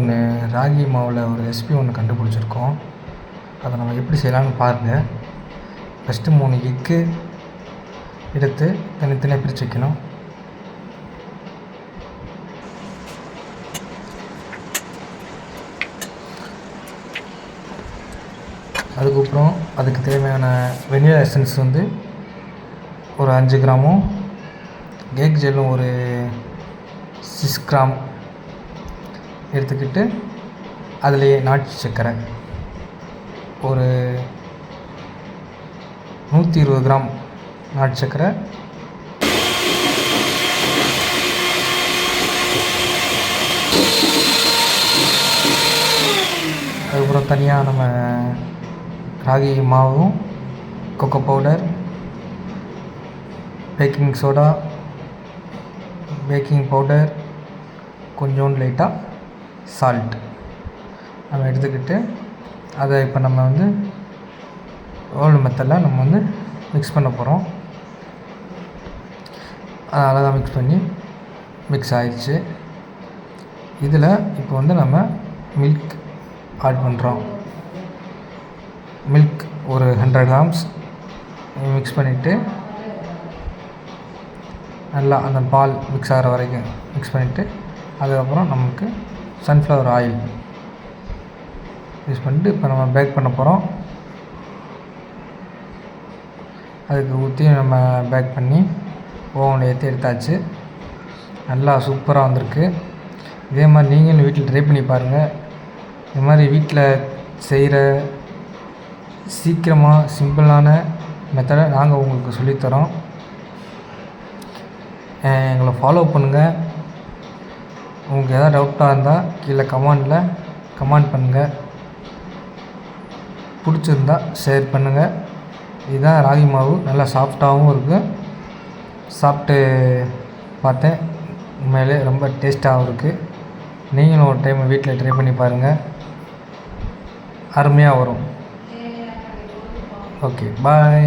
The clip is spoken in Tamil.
ஒன்று ராகி மாவில் ஒரு ரெசிபி ஒன்று கண்டுபிடிச்சிருக்கோம். அதை நம்ம எப்படி செய்யலாம்னு பாருங்கள். ஃபஸ்ட்டு 3 எக்கு எடுத்து தனித்தனியாக பிரித்து வைக்கணும். அதுக்கப்புறம் அதுக்கு தேவையான வெனிலா எசன்ஸ் வந்து ஒரு 5 கிராமும், கேக் ஜெல்லும் ஒரு 6 கிராம் எடுத்துக்கிட்டு அதுலேயே நாட்டு சர்க்கரை ஒரு 120 கிராம் நாட்டு சர்க்கரை, அதுக்கப்புறம் தனியாக நம்ம ராகி மாவும், cocoa powder, baking soda, baking powder, கொஞ்சோண்டு லைட்டாக சால்ட் நம்ம எடுத்துக்கிட்டு அதை இப்போ நம்ம வந்து ஓல்டு மெத்தடில் நம்ம வந்து மிக்ஸ் பண்ண போகிறோம். அதை அழகாக மிக்ஸ் ஆயிடுச்சு. இதில் இப்போ வந்து நம்ம மில்க் ஆட் பண்ணுறோம். மில்க் ஒரு 100 கிராம்ஸ் மிக்ஸ் பண்ணிவிட்டு நல்லா அந்த பால் மிக்ஸ் ஆகிற வரைக்கும் மிக்ஸ் பண்ணிவிட்டு அதுக்கப்புறம் நமக்கு சன்ஃப்ளவர் ஆயில் யூஸ் பண்ணிட்டு இப்போ நம்ம பேக் பண்ண போகிறோம். அதுக்கு ஊற்றி நம்ம பேக் பண்ணி ஓவனில் ஏற்றி எடுத்தாச்சு. நல்லா சூப்பராக வந்திருக்கு. இதே மாதிரி நீங்களும் வீட்டில் ட்ரை பண்ணி பாருங்கள். இது மாதிரி வீட்டில் செய்கிற சீக்கிரமாக சிம்பிளான மெத்தடை நாங்கள் உங்களுக்கு சொல்லித்தரோம். எங்களை ஃபாலோ பண்ணுங்கள். உங்களுக்கு எதாவது டவுட்டாக இருந்தால் கீழே கமெண்ட் பண்ணுங்கள். பிடிச்சிருந்தா ஷேர் பண்ணுங்கள். இதுதான் ராகி மாவு, நல்லா சாஃப்டாகவும் இருக்குது. சாப்பிட்டு பார்த்தேன், உண்மையிலே ரொம்ப டேஸ்ட்டாகவும் இருக்குது. நீங்களும் ஒரு டைம் வீட்டில் ட்ரை பண்ணி பாருங்கள், அருமையாக வரும். ஓகே, பாய்.